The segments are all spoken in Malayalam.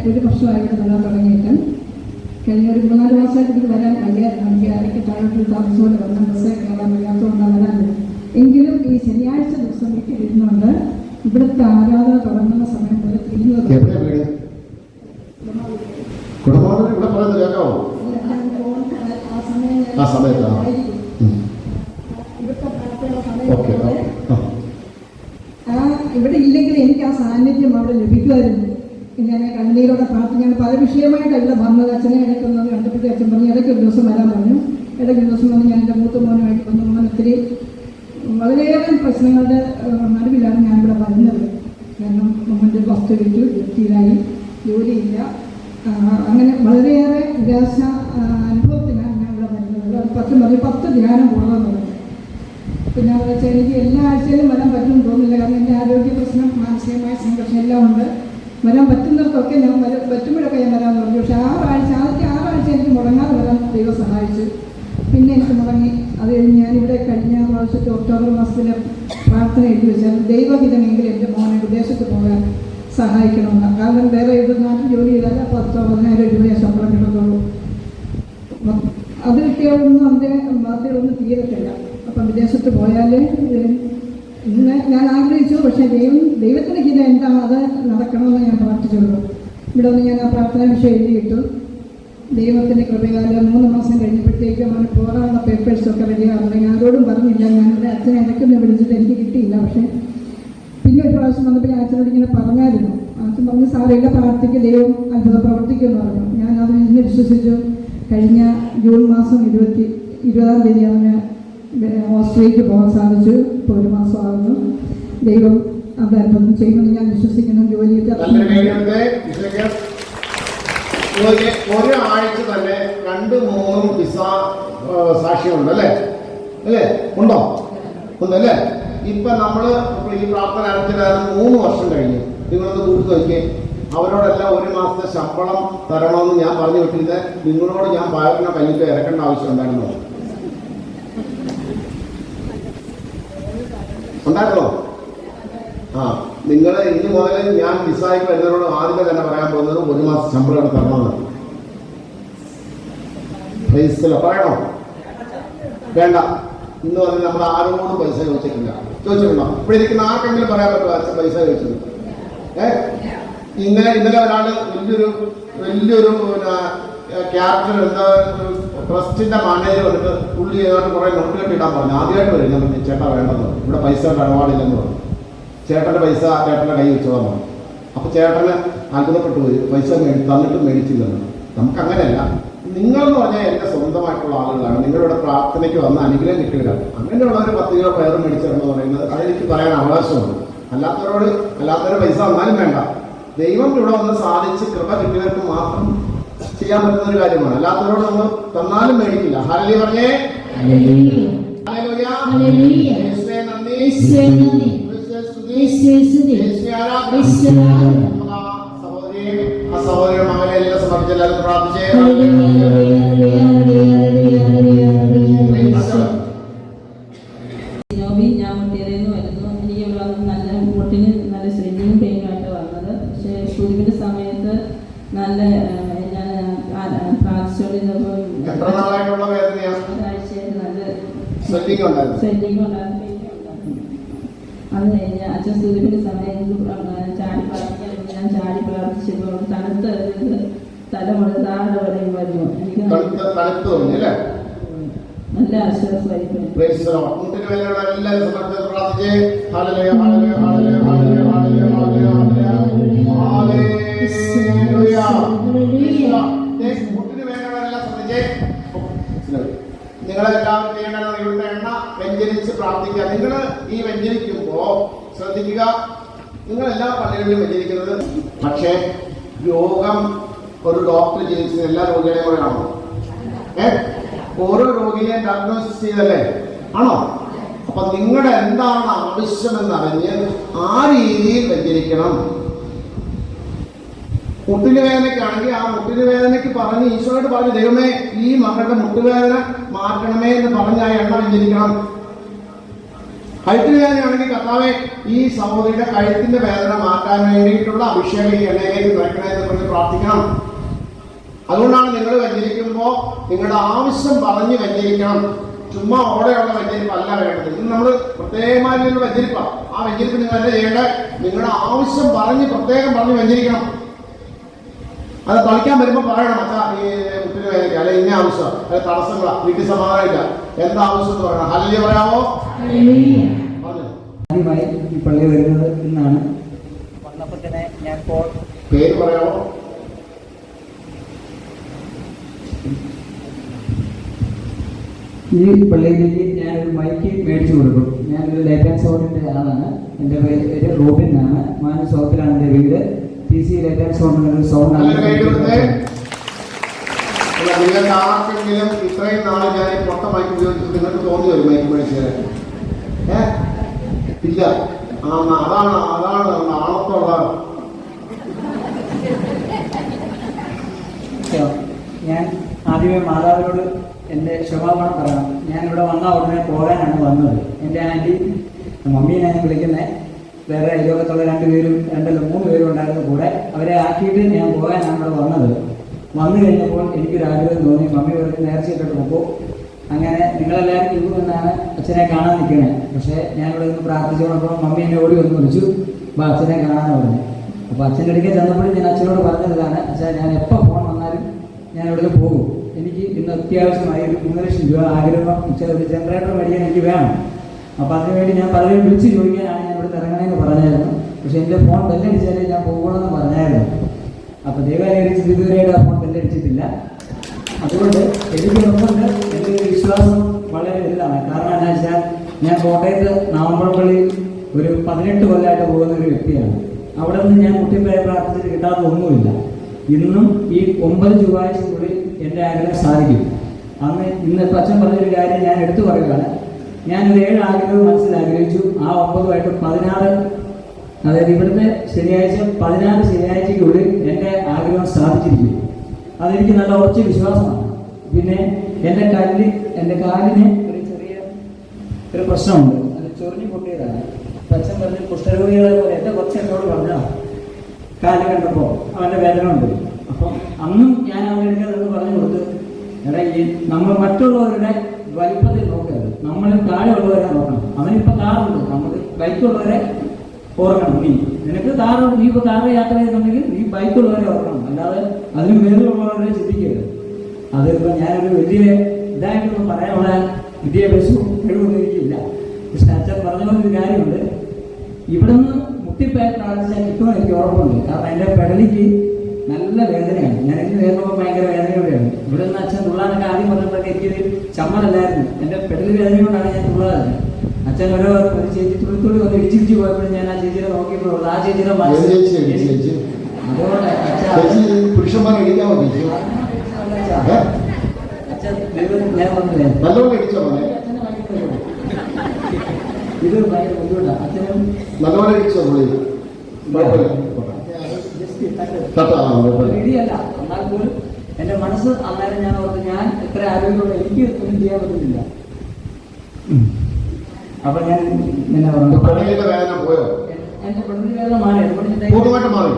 1 വർഷമായിട്ട് വരാൻ തുടങ്ങിയിട്ട്. കഴിഞ്ഞ ഒരു 3-4 മാസമായിട്ട് എനിക്ക് വരാൻ കഴിയായിരുന്നു. എനിക്ക് ഇടയ്ക്ക് താഴോട്ട് താമസത്തോടെ വന്ന ബസ്സേ കയറാൻ വയ്യാത്തതുകൊണ്ടാണ് വരാൻ. എങ്കിലും ഈ ശനിയാഴ്ച ദിവസം വീട്ടിൽ ഇരുന്നുകൊണ്ട് ഇവിടുത്തെ ആരാധന തുടങ്ങുന്ന സമയം പോലെ തിരിഞ്ഞു ഇവിടെ ഇല്ലെങ്കിൽ എനിക്ക് ആ സാന്നിധ്യം അവിടെ ലഭിക്കുമായിരുന്നു. ഞാൻ കണ്ണീരോടെ പ്രാർത്ഥന പല വിഷയമായിട്ടല്ല വന്നത്. അച്ഛനെ ഇടയ്ക്കൊന്നും കണ്ടപ്പോഴത്തെ അച്ഛൻ പറഞ്ഞു ഇടയ്ക്ക് ഒരു ദിവസം വരാൻ പറഞ്ഞു. ഇടയ്ക്ക് ഒരു ദിവസം വന്ന് ഞാൻ എൻ്റെ മൂത്ത മോനുമായിട്ട് വന്നു. മോൻ ഒത്തിരി വളരെയേറെ പ്രശ്നങ്ങളുടെ നടുവിലാണ് ഞാനിവിടെ വരുന്നത്. കാരണം മോൻ്റെ വസ്തു വിറ്റു, വ്യക്തിയിലായി, ജോലിയില്ല, അങ്ങനെ വളരെയേറെ നിരാശ അനുഭവത്തിലാണ് ഞാൻ ഇവിടെ വരുന്നത്. അത് 10 ധ്യാനം കൂടണമെന്നുള്ളത്. പിന്നെ അത് വെച്ചാൽ എനിക്ക് എല്ലാ ആഴ്ചയിലും വരാൻ പറ്റുമെന്ന് തോന്നുന്നില്ല. കാരണം എൻ്റെ ആരോഗ്യ പ്രശ്നം, മാനസികമായ സംഘർഷം എല്ലാം ഉണ്ട്. വരാൻ പറ്റുന്നിടത്തൊക്കെ ഞാൻ പറ്റുമ്പോഴൊക്കെ ഞാൻ വരാൻ തുടങ്ങി. പക്ഷേ ആദ്യത്തെ 6 ആഴ്ച എനിക്ക് മുടങ്ങാതെ വരാൻ ദൈവം സഹായിച്ചു. പിന്നെ എനിക്ക് മുടങ്ങി. അത് കഴിഞ്ഞ് ഞാനിവിടെ കഴിഞ്ഞ പ്രാവശ്യത്തെ ഒക്ടോബർ മാസത്തിലെ പ്രാർത്ഥന എഴുതി വെച്ചാൽ ദൈവഹിതമെങ്കിൽ എൻ്റെ മോനെ വിദേശത്ത് പോകാൻ സഹായിക്കണമെന്ന്. കാരണം വേറെ ഏത് നാട്ടിൽ ജോലി ചെയ്താൽ 10,000-15,000 രൂപയെ ശമ്പളം കിട്ടത്തുള്ളൂ. അത് കിട്ടിയാലൊന്നും അതിൻ്റെ ബാധ്യതകളൊന്നും തീരത്തില്ല. അപ്പം വിദേശത്ത് പോയാൽ ഇന്ന് ഞാൻ ആഗ്രഹിച്ചു. പക്ഷേ ദൈവത്തിൻ്റെ ഹിതം എന്താണ് അത് നടക്കണമെന്ന് ഞാൻ പ്രാർത്ഥിച്ചുള്ളൂ. ഇവിടെ ഒന്ന് ഞാൻ ആ പ്രാർത്ഥനാ വിഷയം എഴുതിയിട്ടു. ദൈവത്തിൻ്റെ കൃപയാല് 3 മാസം കഴിഞ്ഞപ്പോഴത്തേക്കും അവന് പോകാനുള്ള പേപ്പേഴ്സൊക്കെ വരികയായിരുന്നു. ഞാൻ ആരോടും പറഞ്ഞില്ല. ഞാനിവിടെ അച്ഛനെ ഇടയ്ക്കൊന്നും വിളിച്ചിട്ട് എനിക്ക് കിട്ടിയില്ല. പക്ഷേ പിന്നെ ഒരു പ്രാവശ്യം വന്നപ്പോൾ ഞാൻ അച്ഛനോട് ഇങ്ങനെ പറഞ്ഞായിരുന്നു. അച്ഛൻ പറഞ്ഞ് സാറില്ല, പ്രാർത്ഥിക്ക്, ദൈവം അത്ഭുതം പ്രവർത്തിക്കുമെന്ന് പറഞ്ഞു. ഞാൻ അതിന് വിശ്വസിച്ചു. കഴിഞ്ഞ ജൂൺ മാസം 20-ആം തീയതി അവന് ഓസ്ട്രേലിയക്ക് പോകാൻ സാധിച്ചു. ഇപ്പോൾ 1 മാസമാകുന്നു. ദൈവം അത് അത്ഭുതം ചെയ്യുമെന്ന് ഞാൻ വിശ്വസിക്കുന്നു. ജോലിയിൽ ഒരാഴ്ച തന്നെ 2-3 വിസ സാക്ഷ്യമുണ്ട് അല്ലേ? ഉണ്ടോ? ഉണ്ടല്ലേ? ഇപ്പൊ നമ്മള് ഈ പ്രാർത്ഥന ആരംഭിച്ചതായിരുന്നു 3 വർഷം കഴിഞ്ഞു. നിങ്ങളൊന്ന് കൂട്ടി നോക്കിയേ. അവരോടെല്ലാം 1 മാസത്തെ ശമ്പളം തരണമെന്ന് ഞാൻ പറഞ്ഞു വിട്ടിരുന്നത്. നിങ്ങളോട് ഞാൻ പായത്തിനെ കയ്യിട്ട് ഇറക്കേണ്ട ആവശ്യം ഉണ്ടായിരുന്നോ? ഉണ്ടായിരുന്നോ? നിങ്ങൾ ഇനി മുതൽ ഞാൻ വിസായിക്ക് വരുന്നവരോട് ആദ്യമേ തന്നെ പറയാൻ പോകുന്നത് 1 മാസം ശമ്പളം തരണമെന്ന്. പറയണോ? വേണ്ട. ഇന്ന് പറഞ്ഞ് നമ്മൾ ആരോടും പൈസ ചോദിച്ചിട്ടുണ്ടോ? ഇവിടെ ഇരിക്കുന്ന ആർക്കെങ്കിലും പറയാൻ പറ്റുമോ അച്ഛൻ പൈസ ചോദിച്ചത്? ഇന്നലെ ഒരാള് വലിയൊരു ക്യാപ്റ്റൻ എന്താ ട്രസ്റ്റിന്റെ മാനേജർ വന്നിട്ട് പുള്ളി ഏതാണ്ട് കുറെ നോട്ട് കെട്ടിടാൻ പറഞ്ഞു. ആദ്യമായിട്ട് വരും. ഞാൻ പറഞ്ഞു ചേട്ടാ വേണ്ടെന്ന്, ഇവിടെ പൈസ ഇടപാടില്ലെന്ന് പറഞ്ഞു. ചേട്ടന്റെ പൈസ ചേട്ടന്റെ കൈ വെച്ചോളാൻ പറഞ്ഞു. അപ്പൊ ചേട്ടന് അത്ഭുതപ്പെട്ടു പോയി. പൈസ തന്നിട്ടും മേടിച്ചില്ലെന്ന്. നമുക്ക് അങ്ങനെയല്ല. നിങ്ങളെന്ന് പറഞ്ഞാൽ എൻ്റെ സ്വന്തമായിട്ടുള്ള ആളുകളാണ്. നിങ്ങളുടെ പ്രാർത്ഥനയ്ക്ക് വന്ന് അനുഗ്രഹം കിട്ടുകയാണ്. അങ്ങനെയുള്ളവർ 10 കിലോ പയർ മേടിച്ചിടണമെന്ന് പറയുന്നത് അതെനിക്ക് പറയാൻ അവകാശമുണ്ട്. അല്ലാത്തവരുടെ പൈസ വന്നാലും വേണ്ട. ദൈവം ഇവിടെ വന്ന് സാധിച്ച് കൃപ കിട്ടിയവർക്ക് മാത്രം ചെയ്യാൻ പറ്റുന്ന ഒരു കാര്യമാണ്. അല്ലാത്തവരോട് നമ്മൾ തന്നാലും മേടിക്കില്ല. ഹല്ലേലൂയ പറഞ്ഞേ. സഹോദരി മകനെ എല്ലാം സമർപ്പിച്ച് എല്ലാവരും പ്രാർത്ഥിച്ചേ. ഞാൻ മുട്ടേന്ന് വരുന്നു. എനിക്ക് ഇവിടെ വന്ന് നല്ല മുട്ടിന് നല്ല സ്ലിമ്മിങ് പെയിനായിട്ട് വന്നത്. പക്ഷേ കുരുവിന്റെ സമയത്ത് നല്ല ഞാൻ പ്രാർത്ഥിച്ചോണ്ടിരുന്നപ്പോൾ ഒരാഴ്ചയായിട്ട് നല്ല സ്വെല്ലിംഗ് ഉണ്ടായിരുന്നു. അത് കഴിഞ്ഞ് അച്ഛൻ സൂര്യന്റെ സമയത്ത് ചാടി പ്രാർത്ഥിക്കാൻ ഞാൻ ചാടി പ്രാർത്ഥിച്ചപ്പോൾ തണുത്ത തല മുതൽ താഴെ വരെയും വരുന്നു. എനിക്ക് നല്ല ആശ്വാസമായിരിക്കും. നിങ്ങളെല്ലാം ചെയ്യേണ്ടത് ഇവിടുത്തെ എണ്ണ വ്യഞ്ജനിച്ച് പ്രാർത്ഥിക്കുക. നിങ്ങൾ ഈ വ്യഞ്ജനിക്കുമ്പോ ശ്രദ്ധിക്കുക, നിങ്ങളെല്ലാ പള്ളികളിലും വ്യഞ്ജനിക്കുന്നത്. പക്ഷേ രോഗം ഒരു ഡോക്ടർ ചികിത്സിച്ച എല്ലാ രോഗികളെയും കൂടെ ആണോ? ഓരോ രോഗിയെയും ഡയഗ്നോസിസ് ചെയ്തല്ലേ ആണോ? അപ്പൊ നിങ്ങളുടെ എന്താണ് ആവശ്യമെന്നറിഞ്ഞ് ആ രീതിയിൽ വ്യഞ്ജനിക്കണം. മുട്ടിന് വേദനയ്ക്കാണെങ്കിൽ ആ മുട്ടിന് വേദനയ്ക്ക് പറഞ്ഞ് ഈശോയോട് പറഞ്ഞ് ദൈവമേ ഈ മകളുടെ മുട്ടുവേദന മാറ്റണമേ എന്ന് പറഞ്ഞ് ആ എണ്ണ വ്യഞ്ജനിക്കണം. കഴുത്തിന് വേദനയാണെങ്കിൽ കർത്താവെ ഈ സഹോദരിയുടെ കഴുത്തിന്റെ വേദന മാറ്റാൻ വേണ്ടിയിട്ടുള്ള അഭിഷേകം ഈ എണ്ണയിലേക്ക് നിറയ്ക്കണമെന്ന് പറഞ്ഞ് പ്രാർത്ഥിക്കണം. അതുകൊണ്ടാണ് നിങ്ങൾ വെഞ്ചരിക്കുമ്പോൾ നിങ്ങളുടെ ആവശ്യം പറഞ്ഞ് വെഞ്ചരിക്കണം. ചുമ്മാ ഓടെയുള്ള വെഞ്ചരിപ്പല്ല വേണ്ടത്. ഇത് നമ്മൾ പ്രത്യേകമായ ഒരു വെഞ്ചരിപ്പാണ്. ആ വെഞ്ചരിപ്പ് നിങ്ങൾ എന്താ ചെയ്യേണ്ടത്? നിങ്ങളുടെ ആവശ്യം പ്രത്യേകം പറഞ്ഞ് വെഞ്ചരിക്കണം. അത് കളിക്കാൻ വരുമ്പോൾ പറയണം, അച്ഛാ ഈ മുട്ടിന് വേദന അല്ലെ ഇന്ന ആവശ്യം, അല്ലെ തടസ്സങ്ങളാ, വീട്ടിൽ സമാധാനമില്ല, എന്താ ആവശ്യം എന്ന് പറയണം. ഹല്ലേലൂയ പറയാമോ? ആദ്യമായി ഈ പള്ളി വരുന്നത് ഇന്നാണ്. വന്നപ്പോൾ തന്നെ ഞാൻ പേര് പറയാമോ? ഈ പള്ളിയിലേക്ക് ഞാനൊരു മൈക്ക് മേടിച്ചു കൊടുക്കും. ഞാനൊരു ലൈറ്റ് ആൻഡ് സൗണ്ടിൻ്റെ ആളാണ്. എൻ്റെ പേര് റോബിൻ ആണ്. മാനസോപ്പിലാണ് എൻ്റെ വീട്. PC ലൈറ്റ് ആൻഡ് സൗണ്ടിൻ്റെ ഒരു സൗണ്ടാണ്. നിങ്ങൾക്ക് ആർക്കെങ്കിലും ഇത്രയും നാളെ ഞാൻ പൊട്ട മൈക്ക് ഉപയോഗിച്ചിട്ട് നിങ്ങൾക്ക് തോന്നി വരും മൈക്ക് മേടിച്ചത്? ഇല്ല. അതാണ് ആണത്തോള. ഞാൻ ആദ്യമേ മാതാവിനോട് എൻ്റെ ക്ഷമാപണം പറയണം. ഞാനിവിടെ വന്ന ഉടനെ പോകാനാണ് വന്നത്. എൻ്റെ ആൻറ്റി മമ്മീനെ ഞാൻ വിളിക്കുന്നത്. വേറെ അയലോകത്തുള്ള 2 പേരും 3 പേരും ഉണ്ടായിരുന്നു കൂടെ. അവരെ ആക്കിയിട്ട് ഞാൻ പോകാനാണ് ഇവിടെ വന്നത്. വന്നു കഴിഞ്ഞപ്പോൾ എനിക്കൊരു ആഗ്രഹം തോന്നി. മമ്മി പറഞ്ഞ് നേർച്ചയിട്ടിട്ട് പോകുമ്പോൾ അങ്ങനെ നിങ്ങളെല്ലാവരും ഇരിക്കുമെന്നാണ് അച്ഛനെ കാണാൻ നിൽക്കണേ. പക്ഷേ ഞാനിവിടെ നിന്ന് പ്രാർത്ഥിച്ചപ്പോൾ മമ്മി എന്നെ ഓടി വന്ന് വിളിച്ചു, അപ്പോൾ അച്ഛനെ കാണാൻ പറഞ്ഞു. അപ്പോൾ അച്ഛൻ്റെ അടുക്കൽ ചെന്നപ്പോഴും ഞാൻ അച്ഛനോട് പറഞ്ഞതാണ്, അച്ഛാ ഞാൻ എപ്പോൾ ഫോൺ വന്നാലും ഞാൻ ഇവിടെ പോകും. എനിക്ക് ഇന്ന് അത്യാവശ്യമായി ഒരു 3 ലക്ഷം രൂപ ആഗ്രഹം, ഒരു ജനറേറ്റർ മേടിക്കാൻ എനിക്ക് വേണം. അപ്പോൾ അതിനുവേണ്ടി ഞാൻ പലരും വിളിച്ച് ചോദിക്കാനാണ് ഞാൻ ഇവിടെ ഇറങ്ങണമെന്ന് പറഞ്ഞായിരുന്നു. പക്ഷേ എൻ്റെ ഫോൺ ബെല്ലടിച്ചാലേ ഞാൻ പോകണമെന്ന് പറഞ്ഞായിരുന്നു. അപ്പോൾ ദൈവാനുകരിച്ച് ഇതുവരെയായിട്ട് ആ ഫോൺ ബെല്ലടിച്ചിട്ടില്ല. അതുകൊണ്ട് എനിക്ക് ഉറപ്പുണ്ട്, എൻ്റെ ഒരു വിശ്വാസം വളരെ വലുതാണ്. കാരണം എന്താ വെച്ചാൽ ഞാൻ കോട്ടയത്ത് നാവമ്പഴപ്പള്ളിയിൽ ഒരു 18 കൊല്ലമായിട്ട് പോകുന്ന ഒരു വ്യക്തിയാണ്. അവിടെ നിന്ന് ഞാൻ മുട്ടിപ്പായി പ്രാർത്ഥിച്ചിട്ട് കിട്ടാത്ത ഒന്നുമില്ല. ഇന്നും ഈ 9 ചൊവ്വാഴ്ചയ്ക്കുള്ളിൽ എൻ്റെ ആഗ്രഹം സാധിക്കും. ഇന്നിപ്പോൾ അച്ഛൻ പറഞ്ഞൊരു കാര്യം ഞാൻ എടുത്തു പറയുകയാണ്. ഞാനൊരു 7 ആഗ്രഹം മനസ്സിൽ ആഗ്രഹിച്ചു. ആ 9ആയിട്ട് 16, അതായത് ഇവിടുത്തെ ശനിയാഴ്ച 16 ശനിയാഴ്ചയ്ക്കുള്ളിൽ എൻ്റെ ആഗ്രഹം സാധിച്ചിരിക്കും. അതെനിക്ക് നല്ല ഉറച്ച വിശ്വാസമാണ്. പിന്നെ എൻ്റെ കാലിന് ഒരു ചെറിയ പ്രശ്നമുണ്ട്. അത് ചൊറിഞ്ഞു പൊട്ടിയതാണ്. അച്ഛൻ പറഞ്ഞ് കുഷ്ഠരോഗികളെ പോലെ എൻ്റെ കൊച്ചു എന്നോട് പറഞ്ഞാൽ കാല് കണ്ടപ്പോൾ അവൻ്റെ വേദന ഉണ്ട്. അപ്പം അന്നും ഞാൻ അവൻ്റെ അടുക്കൽ പറഞ്ഞു കൊടുത്ത്, എടാ നമ്മൾ മറ്റുള്ളവരുടെ വലിപ്പത്തിൽ നോക്കരുത്, നമ്മളിൽ താഴെയുള്ളവരെ നോക്കണം. അവനിപ്പോൾ കാറുണ്ട്, നമുക്ക് ബൈക്കുള്ളവരെ ഓർക്കണം. നിനക്ക് കാറുണ്ട്, നീ ഇപ്പോൾ കാറിൽ യാത്ര ചെയ്യുന്നുണ്ടെങ്കിൽ നീ ബൈക്കുള്ളവരെ ഓർക്കണം, അല്ലാതെ അതിന് മേലുള്ളവരെ ചിന്തിക്കരുത്. അതിപ്പോൾ ഞാനൊരു വലിയ ഇതായിട്ടൊന്നും പറയാനുള്ള വിദ്യാഭ്യാസവും കഴിവൊന്നും എനിക്കില്ല. പക്ഷെ അച്ഛൻ പറഞ്ഞൊരു കാര്യമുണ്ട്, ഇവിടെ നിന്ന് മുട്ടിപ്പായി പ്രാർത്ഥിച്ചാൽ കിട്ടുമെന്ന് എനിക്ക് ഉറപ്പുണ്ട്. കാരണം എൻ്റെ പെടലിക്ക് നല്ല വേദനയാണ്. എനിക്ക് വേദനപ്പോൾ ഭയങ്കര വേദനയോടെയാണ്. ഇവിടെ നിന്ന് അച്ഛൻ തുള്ളാനൊക്കെ ആദ്യം പറഞ്ഞപ്പോഴൊക്കെ എനിക്കൊരു ചമ്മലല്ലായിരുന്നു. എൻ്റെ പെടൽ വേദന കൊണ്ടാണ് ഞാൻ തുള്ളാറ്. അച്ഛൻ ഒരു ചേച്ചി തുള്ളി വന്ന് ഇടിച്ചിടിച്ച് പോയപ്പോഴും ഞാൻ ആ ചേച്ചിയെ നോക്കിയപ്പോഴുള്ളൂ. ആ ചേച്ചിയുടെ അതുകൊണ്ട് അച്ഛൻ ഞാൻ പറഞ്ഞില്ലേ ഇത് ഭയങ്കര ബുദ്ധിമുട്ടാണ്. അച്ഛനും ഇടിയല്ല, എന്നാൽ പോലും എൻ്റെ മനസ്സ് അന്നേരം ഞാൻ ഓർത്ത് ഞാൻ എത്ര ആരോഗ്യമുള്ള എനിക്ക് ഒന്നും ചെയ്യാൻ പറ്റുന്നില്ല. അപ്പൊ ഞാൻ എന്നെ പറഞ്ഞു വേദന പോയോ? എന്റെ പെട്ടെന്ന് വേദന മാറി. പൂർണ്ണമായിട്ട് മാറി.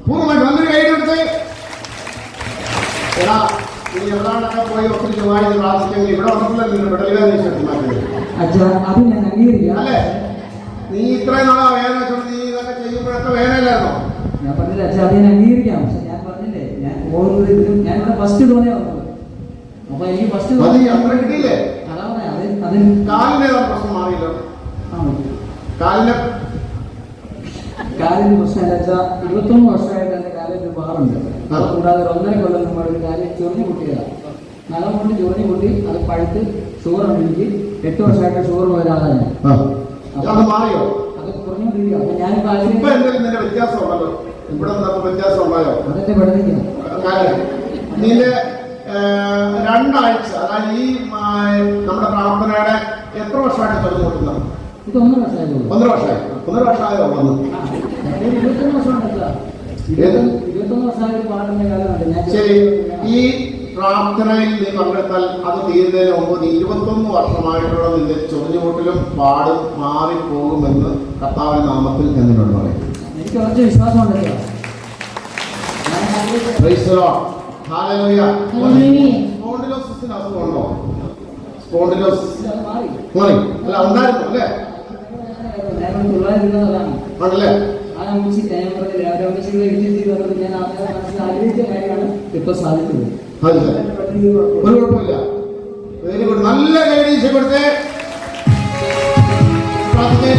പൂർണ്ണമായിട്ട് നല്ലൊരു കൈയ്യെടുത്ത് എടാ ഇനി എവിടാണ്ടൊക്കെ പോയി ഒത്തിരി ചൊവ്വാഴ്ച പ്രാർത്ഥിച്ചെങ്കിൽ ഇവിടെ വന്നിട്ടില്ല പെടലുവേദന മാറ്റുന്നത്. അച്ഛാ അത് ഞാൻ അംഗീകരിക്കാം. അല്ലേ? നീ ഇത്രയും നാളെ വേദന വെച്ചോണ്ട് നീ ഇതൊക്കെ ചെയ്യുമ്പോഴൊക്കെ വേദനയില്ലായിരുന്നോ? ഞാൻ പറഞ്ഞില്ല അച്ഛാ, അത് ഞാൻ അംഗീകരിക്കാം. പക്ഷെ ഞാൻ പറഞ്ഞില്ലേ, ഞാൻ പോകുന്നത് ഇതിലും ഞാൻ ഇവിടെ ഫസ്റ്റ് ഡോണേ വന്നത്. അപ്പൊ എനിക്ക് ഫസ്റ്റ് അത്ര കിട്ടിയില്ലേ? അതാണ് കാലിന്റെ പ്രശ്നം മാറിയല്ലോ. കാലിന് പ്രശ്നം എന്താ വെച്ചാൽ 21 വർഷമായിട്ട് എൻ്റെ കാലിന് പാറുണ്ട്. കൂടാതെ 1.5 കൊല്ലം നമ്മൾ ഒരു കാലിൽ ചൊറിഞ്ഞു പൊട്ടിയതാണ്. നല്ലം കൊണ്ട് ചൊറിഞ്ഞു പൊട്ടി അത് പഴുത്ത് ഷുഗർ ഉണ്ട്. എനിക്ക് 8 വർഷമായിട്ട് ഷുഗർ പോയതാണ് ഞാൻ. അത് മാറിയോ? അത് കുറഞ്ഞുകൊണ്ടിരിക്കുക. അപ്പൊ ഞാനിപ്പോ വ്യത്യാസം ഉണ്ടല്ലോ. ഇവിടെ വ്യത്യാസം ഉണ്ടായോ? അതെന്നെ പഠിപ്പിക്കണം. നിന്റെ 2 ആഴ്ച, അതായത് ഈ നമ്മുടെ പ്രാർത്ഥനയുടെ എത്ര വർഷമായിട്ട് തുറന്നു കൊടുക്കുന്നത്? ഇത് 1 വർഷമായതോ? 1 വർഷമായി. 1 വർഷമായോ വന്നു? 21 വർഷം ഉണ്ടല്ലോ. 21 വർഷമായിട്ട് പാടുന്ന കാലമുണ്ട്. ശരി, ഈ പ്രാർത്ഥനയിൽ നീ പങ്കെടുത്താൽ അത് തീരുന്നതിന് മുമ്പ് നീ 21 വർഷമായിട്ടുള്ള നിന്റെ ചൊറിഞ്ഞുകൂട്ടിലും പാടും മാറിപ്പോകുമെന്ന് കർത്താവിന്റെ നാമത്തിൽ ഞാൻ നിന്നോട് പറയും. എനിക്ക് കുറച്ച് വിശ്വാസമുണ്ടല്ലോ. Praise the Lord. Hallelujah. Hallelujah. സ്പോണ്ടിലോസിസിന് അസുഖമുണ്ടോ? സ്പോണ്ടിലോസിസ് മാറി അല്ല ഉണ്ടായിരുന്നു അല്ലേ? ആണല്ലേ? ഇപ്പൊ സാധിക്കുന്നത് അത് ശരി. ഒരു കുഴപ്പമില്ല. Very good. നല്ല കൈഡീസ് കൊടുത്തേ. പ്രാർത്ഥിച്ചേ.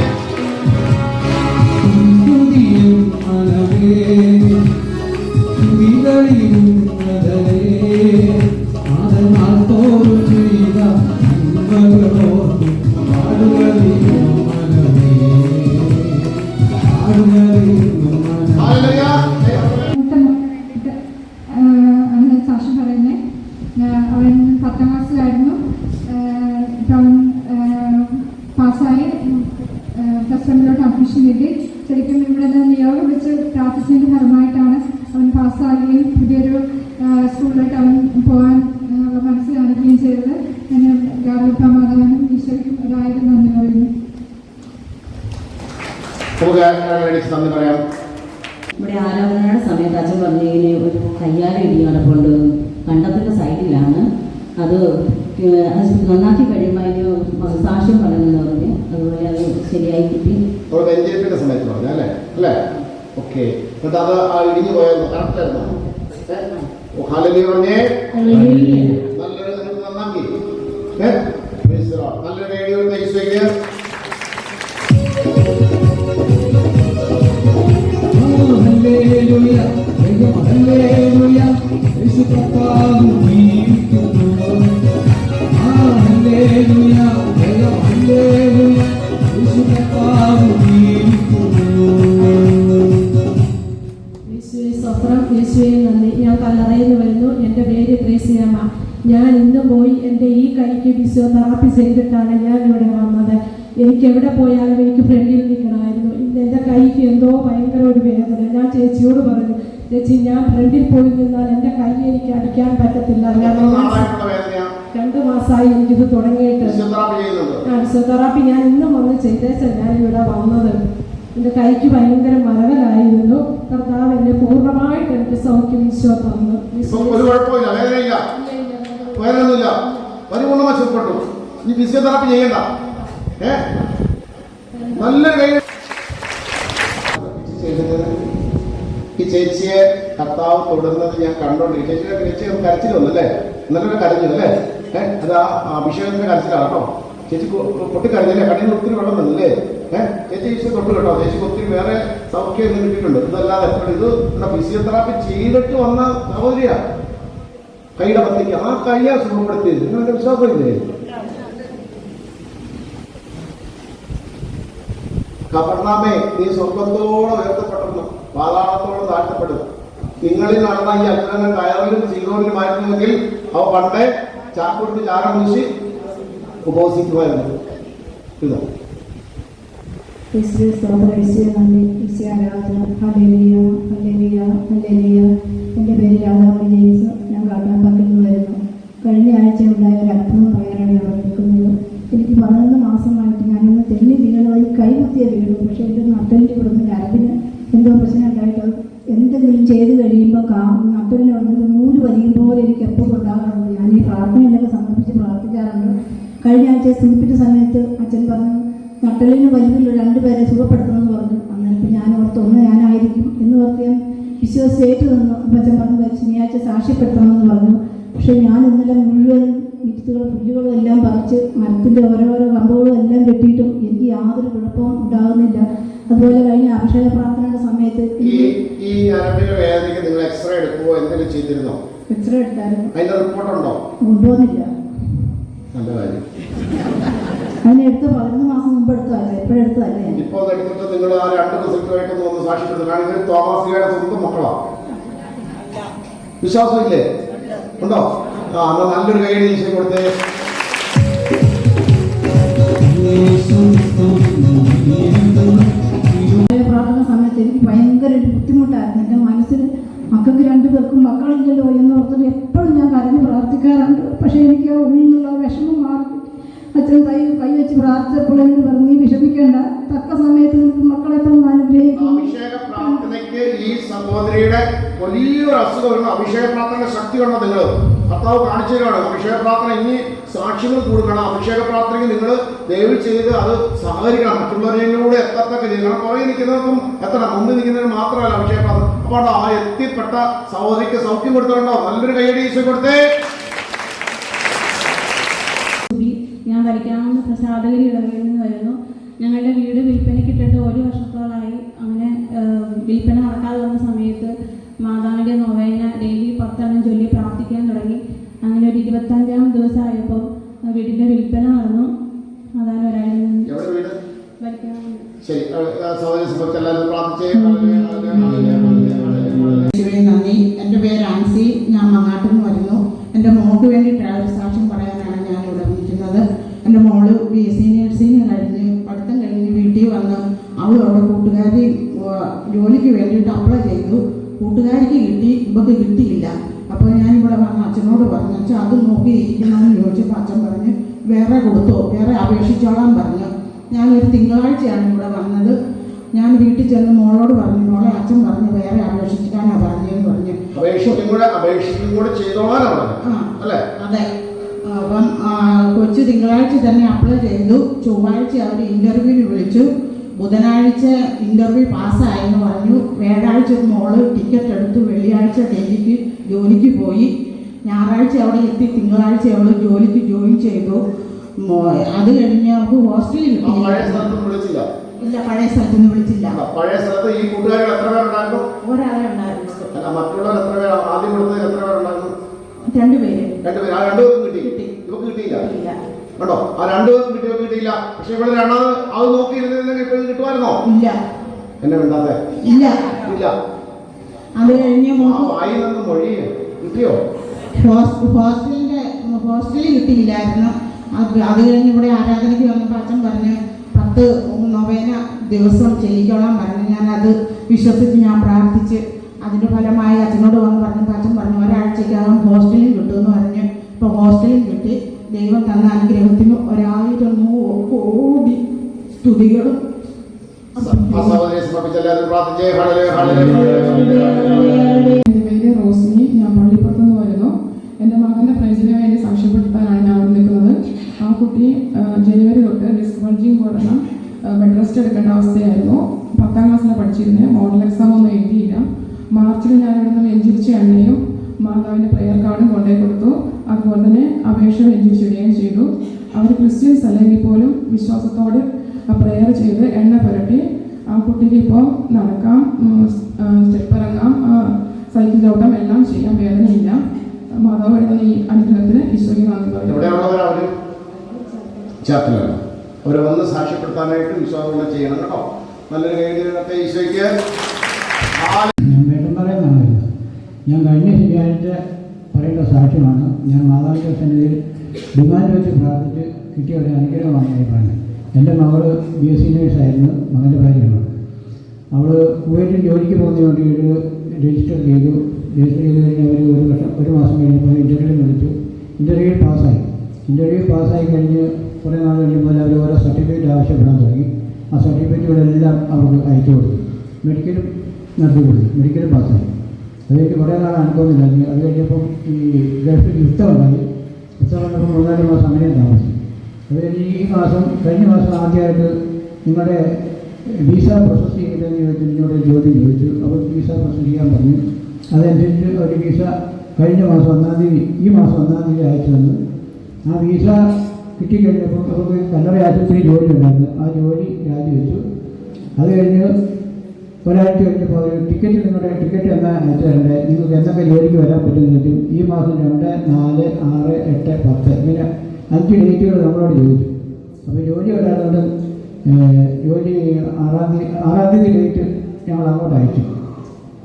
അങ്ങനെ സാക്ഷ്യം പറയുന്നത്. അവൻ 10ാം ക്ലാസ്സിലായിരുന്നു. അവൻ പാസ്സായി പ്ലസ് 1 അഡ്മിഷൻ കിട്ടി. ശരിക്കും ഇവിടെ നിയോഗം വെച്ച് പ്രാർത്ഥിച്ചതിൻ്റെ ഫലമായിട്ടാണ് അവൻ പാസ്സാകുകയും പുതിയൊരു സ്കൂളിലോട്ട് അവൻ പോകാൻ ഉള്ള മനസ്സ് കാണിക്കുകയും ചെയ്തത്. ഞാൻ ഗാർലിപ്പ മാതാവിനും ഈശ്വരയ്ക്കും ഒരായിരം നന്ദി പറയുന്നു. നന്ദി പറയാം. ഇവിടെ ആരാധനയുടെ സമയത്ത് അച്ഛൻ പറഞ്ഞതിന് ഒരു കയ്യാല ഇടി നടപ്പുണ്ട്. കണ്ടത്തിന്റെ സൈഡിലാണ്. അത് നന്നാക്കി കഴിയുമ്പോൾ അതിന് സാക്ഷ്യം പറയുന്നത് പറഞ്ഞ് അതുപോലെ അത് ശരിയായി കിട്ടി. വെഞ്ചരിപ്പിന്റെ സമയത്ത് പറഞ്ഞു അല്ലേ? അല്ലേ? ഓക്കെ. എന്നിട്ട് അത് ആ ഇടിഞ്ഞു പോയായിരുന്നു. കറക്റ്റ് ആയിരുന്നു. ഹല്ലേലൂയ പറഞ്ഞേ. നല്ലൊരു നന്നാക്കി. നല്ലൊരു റേഡിയോ ഈശോയ്ക്ക്. ഞാൻ കല്ലറയിൽ വരുന്നു. എൻ്റെ പേര് ത്രേസ്യാമ്മ. ഞാൻ ഇന്ന് പോയി എൻ്റെ ഈ കൈക്ക് ഫിസിയോതെറാപ്പി ചെയ്തിട്ടാണ് ഞാൻ ഇവിടെ വന്നത്. എനിക്ക് എവിടെ പോയാലും എനിക്ക് ഫ്രണ്ടിൽ നിൽക്കണമായിരുന്നു. എൻ്റെ കൈക്ക് എന്തോ ഭയങ്കര ഒരു വേദന. ഞാൻ ചേച്ചിയോട് പറഞ്ഞു, ചേച്ചി ഞാൻ ഫ്രണ്ടിൽ പോയി നിന്നാൽ എൻ്റെ കൈ എനിക്ക് അടിക്കാൻ പറ്റത്തില്ല. 2 മാസമായി എനിക്കിത് തുടങ്ങിയിട്ട്. ഫിസിയോതെറാപ്പി ഞാൻ ഇന്നും വന്ന് ചെയ്തേച്ചാൽ ഞാൻ ഇവിടെ വന്നത്. എൻ്റെ കൈക്ക് ഭയങ്കര മരവലായിരുന്നു. കർത്താവ് എന്നെ പൂർണ്ണമായിട്ട് എനിക്ക് സൗഖ്യം ഈശോ തന്നു. ഒരു കുഴപ്പമില്ല, വേദനയില്ല, വേദനയൊന്നുമില്ല, പരിപൂർണ്ണമായി സുഖപ്പെട്ടു. ഈ ഫിസിയോതെറാപ്പി ചെയ്യണ്ട. നല്ലൊരു കൈ. ഈ ചേച്ചിയെ കർത്താവ് തൊടുന്നത് ഞാൻ കണ്ടോണ്ടിരിക്കും. ചേച്ചി കരച്ചിൽ വന്നല്ലേ? നല്ലൊരു കരഞ്ഞു അല്ലേ? അത് ആ അഭിഷേകത്തിന്റെ കരച്ചിലാണ് കേട്ടോ. ചേച്ചി പൊട്ടിക്കരഞ്ഞല്ലേ? കണ്ണിന് ഒത്തിരി വെള്ളം വന്നല്ലേ? ചേച്ചി ഈശോ തൊട്ട് കേട്ടോ. ചേച്ചിക്ക് ഒത്തിരി വേറെ സൗഖ്യം ഇന്ന് കിട്ടിയിട്ടുണ്ട്. ഇതല്ലാതെ ഇത് ഫിസിയോതെറാപ്പി ചെയ്തിട്ട് വന്ന സഹോദരിയാ. കൈയുടെ പത്തിക്ക് ആ കൈയാ സുഖപ്പെടുത്തിയത്. നിങ്ങളുടെ വിശ്വാസമില്ലേ? കബർനാമേ, നീ സ്വർഗത്തോളം ഉയർത്തപ്പെട്ടു, പാതാളത്തോളം താഴ്ത്തപ്പെടും. നിങ്ങളിൽ നടന്ന ഈ അത്ഭുതങ്ങൾ കയറിലും സീറോയിലുമായിരുന്നുവെങ്കിൽ അവ പണ്ടേ ചാക്കൂട്ടി ചാരം വീശി ഉപവസിക്കുമായിരുന്നു. ഇതോ എൻ്റെ പേര് രാധാമണി ജെയിംസ്. ഞാൻ കാട്ടാമ്പക്കിൽ നിന്ന് വരുന്നു. കഴിഞ്ഞ ആഴ്ച ഉണ്ടായ ഒരു അത്ഭുതം പറയാനാണ് അവിടെ നിൽക്കുന്നത്. എനിക്ക് 11 മാസമായിട്ട് ഞാനൊന്ന് തെന്നി വീണതായി കൈകുത്തിയ വീണു. പക്ഷേ എൻ്റെ നട്ടലിൽ ഇവിടുന്ന് ഞരമ്പിന് എന്തോ പ്രശ്നം ഉണ്ടായിട്ട് എന്തെങ്കിലും ചെയ്ത് കഴിയുമ്പോൾ നട്ടലിൽ വന്നത് 100 വലിയുമ്പോൾ എനിക്ക് എപ്പോൾ ഉണ്ടാകാറുണ്ട്. ഞാൻ ഈ പ്രാർത്ഥനയിലൊക്കെ സമർപ്പിച്ച് പ്രാർത്ഥിക്കാറുണ്ട്. കഴിഞ്ഞ ആഴ്ച സൂപ്പിൻ്റെ സമയത്ത് അച്ഛൻ പറഞ്ഞു നട്ടലിന് വലിയ 2 പേരെ സുഖപ്പെടുത്തണമെന്ന് പറഞ്ഞു. അന്നേരം ഞാൻ ഓർത്ത് ഒന്ന് ഞാനായിരിക്കും എന്ന് ഓർത്ത് ഞാൻ വിശ്വസിച്ചേറ്റ് നിന്നു. അപ്പം അച്ഛൻ പറഞ്ഞു ശനിയാഴ്ച സാക്ഷ്യപ്പെടുത്തണമെന്ന് പറഞ്ഞു. പക്ഷേ ഞാൻ ഇന്നലെ മുഴുവൻ വിത്തുകളും പുല്ലുകളും എല്ലാം പറിച്ച് മരത്തിൻ്റെ ഓരോരോ കമ്പുകളും എല്ലാം കെട്ടിയിട്ടും എനിക്ക് യാതൊരു കുഴപ്പവും ഉണ്ടാകുന്നില്ല. അതുപോലെ കഴിഞ്ഞ അഭിഷേക പ്രാർത്ഥനയുടെ സമയത്ത് എക്സ്റേ എടുക്കുമോ എന്തെങ്കിലും ചെയ്തിരുന്നോ? എക്സ്റേ എടുത്തായിരുന്നു. അതിന്റെ റിപ്പോർട്ടുണ്ടോ? കൊണ്ടുപോകുന്നില്ല. നല്ല കാര്യം. അതിനെടുത്ത് 11 മാസം മുമ്പ് എടുത്തതല്ലേ? എപ്പോഴെടുത്തതല്ലേ? ഇപ്പോൾ എടുത്തിട്ട് നിങ്ങൾ ആ 2 റിസൾട്ടുമായിട്ട് ഒന്ന് സാക്ഷ്യപ്പെടുത്തുക. കാരണം ഇവർ തോമാസിയുടെ സ്വന്തം മക്കളാണ്. വിശ്വാസമില്ലേ? ഉണ്ടോ? ആ എന്നാൽ നല്ലൊരു കൈയ്യടി ഈശോ കൊടുത്തേ. പ്രാർത്ഥന സമയത്ത് എനിക്ക് ഭയങ്കര ഒരു ബുദ്ധിമുട്ടായിരുന്നു. എൻ്റെ മനസ്സിൽ മക്കൾക്ക് 2 പേർക്കും മക്കളില്ലല്ലോ എന്ന് ഓർത്തിട്ട് എപ്പോഴും ഞാൻ കരഞ്ഞു ഉള്ളിൽ നിന്നുള്ള വിഷമം മാറി. അച്ഛൻ കൈ വെച്ച് പ്രാർത്ഥിച്ചപ്പോൾ എന്ന് പറഞ്ഞ് നീ വിഷമിക്കേണ്ട, തക്ക സമയത്ത് നിനക്ക് മക്കളെ തന്ന് അനുഗ്രഹിക്കും. അഭിഷേക പ്രാർത്ഥനയ്ക്ക് ഈ സഹോദരിയുടെ വലിയൊരു അസുഖം, അഭിഷേക പ്രാർത്ഥന ശക്തി കൊണ്ടോ നിങ്ങൾ കർത്താവ് കാണിച്ചു തരുവാണ്. അഭിഷേക പ്രാർത്ഥന ഇനി സാക്ഷികൾ കൊടുക്കണം. അഭിഷേക പ്രാർത്ഥനയ്ക്ക് നിങ്ങൾ ദയവ് ചെയ്ത് അത് സഹകരിക്കണം, മറ്റുള്ളവരിലൂടെ എത്തത്തക്ക ചെയ്യണം. പുറകെ നിൽക്കുന്നവർക്കും എത്തണം, മുമ്പിൽ നിൽക്കുന്നതിന് മാത്രമല്ല അഭിഷേക പ്രാർത്ഥന. അപ്പോൾ ആ എത്തിപ്പെട്ട സഹോദരിക്ക് സൗഖ്യം കൊടുത്തിട്ടുണ്ടോ? നല്ലൊരു കൈയടി ഈശോ കൊടുത്തേ. ഞാൻ വരയ്ക്കാവുന്ന പ്രസാദകരി ഇടവയിൽ നിന്ന് വരുന്നു. ഞങ്ങളുടെ വീട് വിൽപ്പനയ്ക്കിട്ടിട്ട് 1 വർഷത്തോളമായി. അങ്ങനെ വിൽപ്പന നടക്കാതെ വന്ന സമയത്ത് മാതാവിൻ്റെ നൊവേന ഡെയിലി 10 എണ്ണം ചൊല്ലി പ്രാർത്ഥിക്കാൻ തുടങ്ങി. അങ്ങനെ ഒരു 25-ാം ദിവസമായപ്പോൾ വീടിൻ്റെ വിൽപ്പന നടന്നു. അതാണ് ഒരാളിൽ നിന്ന് വരയ്ക്കാവുന്നത്. നന്ദി. എൻ്റെ പേര് ആൻസി, ഞാൻ മങ്ങാട്ടിൽ നിന്ന് വരുന്നു. എൻ്റെ മോൾക്ക് വേണ്ടി ട്രാവൽ സാക്ഷ്യം പറയാനാണ് ഞാൻ ഇവിടെ വിളിക്കുന്നത്. എൻ്റെ മോള് BSc നഴ്സിംഗ് കഴിഞ്ഞ് പഠിത്തം കഴിഞ്ഞ് വീട്ടിൽ വന്ന് അവൾ അവിടെ കൂട്ടുകാരി ജോലിക്ക് വേണ്ടിയിട്ട് അപ്ലൈ ചെയ്തു. കൂട്ടുകാരിക്ക് കിട്ടി, ഇവർക്ക് കിട്ടിയില്ല. അപ്പോൾ ഞാനിവിടെ വന്ന് അച്ഛനോട് പറഞ്ഞു, അച്ഛൻ അത് നോക്കിയിരിക്കണമെന്ന് ചോദിച്ചപ്പോൾ അച്ഛൻ പറഞ്ഞ് വേറെ കൊടുത്തോ, വേറെ അപേക്ഷിച്ചോളാൻ പറഞ്ഞു. ഞാനൊരു തിങ്കളാഴ്ചയാണ് ഇവിടെ വന്നത്. ഞാൻ വീട്ടിൽ ചെന്ന് മോളോട് പറഞ്ഞു, മോളെ അച്ഛൻ പറഞ്ഞു വേറെ അപേക്ഷിക്കാനാ പറഞ്ഞെന്ന് പറഞ്ഞു. അതെ. അപ്പം കൊച്ചു തിങ്കളാഴ്ച തന്നെ അപ്ലൈ ചെയ്തു. ചൊവ്വാഴ്ച അവർ ഇൻ്റർവ്യൂവിന് വിളിച്ചു. ബുധനാഴ്ച ഇൻ്റർവ്യൂ പാസ്സായെന്ന് പറഞ്ഞു. വ്യാഴാഴ്ച മോള് ടിക്കറ്റ് എടുത്തു. വെള്ളിയാഴ്ച ഡൽഹിക്ക് ജോലിക്ക് പോയി. ഞായറാഴ്ച അവിടെ എത്തി. തിങ്കളാഴ്ച അവൾ ജോലിക്ക് ജോയിൻ ചെയ്തു. അത് കഴിഞ്ഞ് അവൾക്ക് ഹോസ്റ്റലിൽ കിട്ടിയില്ല. ഇല്ല, പഴയ സ്ഥലത്തൊന്നും വിളിച്ചില്ല. പഴയ സ്ഥലത്ത് ഈ കൂട്ടുകാരികൾ എത്ര പേരുണ്ടായിരുന്നു? ഒരാളെ ഉണ്ടായിരുന്നു. മറ്റുള്ളവർ എത്ര പേര്? ആദ്യം കൊടുത്തത് എത്ര പേരുണ്ടായിരുന്നു? 2 പേര്. 2 പേര്. ആ 2 പേർക്കും കിട്ടി. ഇവർക്ക് കിട്ടിയില്ല കേട്ടോ. ആ 2 പേർക്കും കിട്ടിയില്ല. പക്ഷെ ഇവിടെ രണ്ടാമത് അത് നോക്കിയിരുന്നെങ്കിൽ ഇപ്പൊ കിട്ടുമായിരുന്നോ? ഇല്ല. എന്നെ വേണ്ടാതെ ഇല്ല. അത് കഴിഞ്ഞ് വായി നിന്ന് മൊഴി കിട്ടിയോ? ഹോസ്റ്റലിൽ കിട്ടിയില്ലായിരുന്നു. അത് കഴിഞ്ഞ് ഇവിടെ ആരാധനയ്ക്ക് വന്നപ്പോൾ അച്ഛൻ പറഞ്ഞു 10 നൊവേന ദിവസം ചെല്ലിക്കോളാൻ പറഞ്ഞു. ഞാനത് വിശ്വസിച്ച് ഞാൻ പ്രാർത്ഥിച്ച് അതിൻ്റെ ഫലമായി അച്ഛനോട് വന്ന് പറഞ്ഞപ്പോൾ അച്ഛൻ പറഞ്ഞു ഒരാഴ്ചക്കകം ഹോസ്റ്റലിൽ കിട്ടുമെന്ന് പറഞ്ഞ്. ഇപ്പോൾ ഹോസ്റ്റലിൽ കിട്ടി. ദൈവം തന്ന അനുഗ്രഹത്തിന് 1000 കോടി സ്തുതികളും. എൻ്റെ പേര് റോസ്മി, ഞാൻ പള്ളിപ്പുറത്തുനിന്ന് വരുന്നു. എൻ്റെ മകൻ്റെ ഫ്രണ്ട്സിന് വേണ്ടി സാക്ഷ്യപ്പെടുത്താനാണ് ഞാൻ അവിടെ നിൽക്കുന്നത്. ആ കുട്ടി ജനുവരി തൊട്ട് ഡിസ്ക് ബൾജിങ് കാരണം ബെഡ് റെസ്റ്റ് എടുക്കേണ്ട അവസ്ഥയായിരുന്നു. 10ാം ക്ലാസ്സിലാണ് പഠിച്ചിരുന്നത്. മോഡൽ എക്സാം ഒന്നും എഴുതിയില്ല. മാർച്ചിൽ ഞാൻ ഇവിടെ നിന്ന് വെഞ്ചരിച്ച എണ്ണയും മാതാവിൻ്റെ പ്രെയർ കാർഡും കൊണ്ടുപോയി കൊടുത്തു. അതുപോലെ തന്നെ അപേക്ഷ വെഞ്ചരിച്ചിടുകയും ചെയ്തു. അവർ ക്രിസ്ത്യൻസ് അല്ലെങ്കിൽ പോലും വിശ്വാസത്തോട് പ്രെയർ ചെയ്ത് എണ്ണ പുരട്ടി. ആ കുട്ടിക്ക് ഇപ്പോൾ നടക്കാം, സ്റ്റെപ്പ് ഇറങ്ങാം, സൈക്കിൾ ചവിട്ടാം, എല്ലാം ചെയ്യാൻ വേദനയില്ല. മാതാവ് വരുന്ന ഈ അനുഗ്രഹത്തിന് ഈശോയ്ക്ക് നന്ദി പറയുന്നു. അവരെ വന്ന് സാക്ഷ്യപ്പെടുത്താനായിട്ട് വിശ്വാസം ചെയ്യണം കേട്ടോ. നല്ലൊരു കൈ ഈശോയ്ക്ക്. ഞാൻ കഴിഞ്ഞ ശനിയാഴ്ച പറയുന്ന സാക്ഷ്യമാണ്. ഞാൻ മാതാവിൻ്റെ സന്നിധിയിൽ ഡിമാൻഡ് വെച്ച് പ്രാർത്ഥിച്ച് കിട്ടിയ ഒരു അനുഗ്രഹമാണ് ഞാൻ പറഞ്ഞത്. എൻ്റെ മകള് BSc നേഴ്സായിരുന്നു, മകൻ്റെ ഭാര്യയാണ്. അവൾ കുവൈറ്റിൽ ജോലിക്ക് പോകുന്നതിന് വേണ്ടി ഒരു രജിസ്റ്റർ ചെയ്തു. രജിസ്റ്റർ ചെയ്ത് കഴിഞ്ഞ് അവർ 1 മാസം കഴിഞ്ഞപ്പോൾ ഇൻ്റർവ്യൂവിൽ വിളിച്ചു. ഇൻ്റർവ്യൂവിൽ പാസ്സായി കഴിഞ്ഞ് കുറേ നാൾ കഴിയുമ്പോൾ അവർ ഓരോ സർട്ടിഫിക്കറ്റ് ആവശ്യപ്പെടാൻ തുടങ്ങി. ആ സർട്ടിഫിക്കറ്റുകളെല്ലാം അവർക്ക് അയച്ചു കൊടുത്തു. മെഡിക്കലും നടത്തി കൊടുത്തു. മെഡിക്കലും പാസ്സായി. അത് കഴിഞ്ഞ് കുറേ നാൾ അനുഭവമില്ലായിരുന്നു. അത് കഴിഞ്ഞപ്പം ഈ ഗൾഫിൽ യുദ്ധം വന്നപ്പോൾ 3-4 മാസം അങ്ങനെ താമസിച്ചു. അത് കഴിഞ്ഞ് കഴിഞ്ഞ മാസം ആദ്യമായിട്ട് നിങ്ങളുടെ വിസ പ്രോസസ് ചെയ്തതെന്ന് ചോദിച്ചു. നിങ്ങളുടെ ജോലി ചോദിച്ചു. അപ്പോൾ വിസ പ്രോസസ് ചെയ്യാൻ പറഞ്ഞു. അതനുസരിച്ച് ഒരു വിസ കഴിഞ്ഞ മാസം 1-ാം തീയതി, ഈ മാസം 1-ാം തീയതി അയച്ചു തന്നു. ആ വിസ കിട്ടിക്കഴിഞ്ഞപ്പോൾ അവർക്ക് കല്ലറ ആശുപത്രി ജോലി ഉണ്ടായിരുന്നു. ആ ജോലി രാജിവെച്ചു. അത് കഴിഞ്ഞ് ഒരാഴ്ച കഴിഞ്ഞപ്പോൾ നിങ്ങളുടെ ടിക്കറ്റ് എന്നാൽ അയച്ചു തരണ്ടേ, നിങ്ങൾക്ക് എന്തൊക്കെ ജോലിക്ക് വരാൻ പറ്റുമെന്ന് ചോദിച്ചു. ഈ മാസം 2, 4, 6, 8, 10 ഇങ്ങനെ 5 ഡേറ്റുകൾ നമ്മളോട് ചോദിച്ചു. അപ്പോൾ ജോലി വരാതുകൊണ്ട് ജോലി 6-ാം തീയതി ഡേറ്റ് ഞങ്ങൾ അങ്ങോട്ട് അയച്ചു.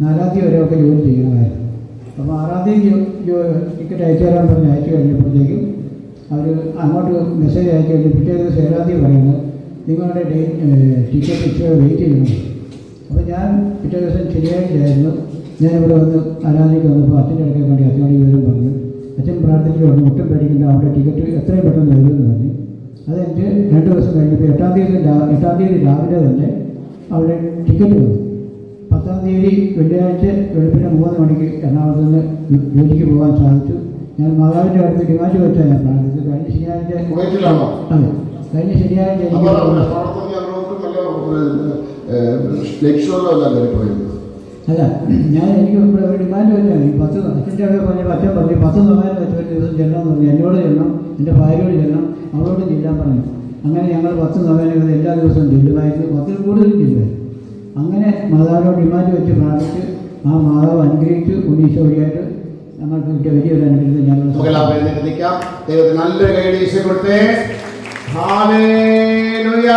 4-ാം തീയതി വരെയൊക്കെ ജോലി ചെയ്യണമായിരുന്നു. അപ്പോൾ 6-ാം തീയതി ടിക്കറ്റ് അയച്ചു തരാൻ പറഞ്ഞ് അയച്ചു കഴിഞ്ഞപ്പോഴത്തേക്കും അവർ അങ്ങോട്ട് മെസ്സേജ് അയച്ചു കഴിഞ്ഞ് പിറ്റേ ദിവസം 7-ാം തീയതി പറയുന്നത് നിങ്ങളുടെ ടിക്കറ്റ് ഇച്ചിരി വെയിറ്റ് ചെയ്യണം. അപ്പോൾ ഞാൻ പിറ്റേ ദിവസം ശനിയാഴ്ചയായിരുന്നു. ഞാനിവിടെ വന്ന് ആരാധനയ്ക്ക് വന്നപ്പോൾ അച്ഛൻ്റെ അടുക്കാൻ വേണ്ടി അച്ഛനോട് വിവരം പറഞ്ഞു. അച്ഛൻ പ്രാർത്ഥിച്ചു പറഞ്ഞു ഒട്ടും പേടിക്കേണ്ട, അവിടെ ടിക്കറ്റ് എത്രയും പെട്ടെന്ന് വരുമെന്ന് പറഞ്ഞു. അതെനിക്ക് 2 ദിവസം കഴിഞ്ഞപ്പോൾ 8-ാം തീയതി രാവിലെ തന്നെ അവിടെ ടിക്കറ്റ് വന്നു. 10-ാം തീയതി വെള്ളിയാഴ്ച വെളുപ്പിന് 3 മണിക്ക് എറണാകുളത്ത് നിന്ന് ജോലിക്ക് പോകാൻ സാധിച്ചു. ഞാൻ മാതാവിൻ്റെ അടുത്ത് ഡിമാൻഡ് വെച്ചാൽ ഞാൻ പ്രാർത്ഥിച്ചത്. കഴിഞ്ഞ ശനിയാഴ്ച അതെ കഴിഞ്ഞ ശനിയാഴ്ച അല്ല എനിക്ക് ഇവിടെ ഒരു ഡിമാൻഡ് വെച്ചാൽ 10 അച്ഛൻ്റെ അവിടെ പറഞ്ഞപ്പോൾ അച്ഛൻ പറഞ്ഞു 10 നൊവേന വെച്ച് ഒരു ദിവസം ചെല്ലണമെന്ന് പറഞ്ഞു. എന്നോട് ചെല്ലണം, എൻ്റെ ഭാര്യയോട് ചെല്ലണം, അവളോട് ചെല്ലാൻ പറഞ്ഞു. അങ്ങനെ ഞങ്ങൾ 10 നൊവേന എല്ലാ ദിവസവും ചെല്ലുമായിരുന്നു, 10-ൽ കൂടുതലും ചെല്ലുമായിരുന്നു. അങ്ങനെ മാതാവിനോട് ഡിമാൻഡ് വെച്ച് പ്രാർത്ഥിച്ച് ആ മാതാവ് അനുഗ്രഹിച്ചു. ഉണ്ണീശോ വഴിയായിട്ട് ഞങ്ങൾക്ക് കിട്ടിയ വലിയൊരു അനുഗ്രഹത്തിൽ ഞങ്ങൾ നല്ലൊരു കൈ കൊടുത്തേ. ഹല്ലേലൂയ.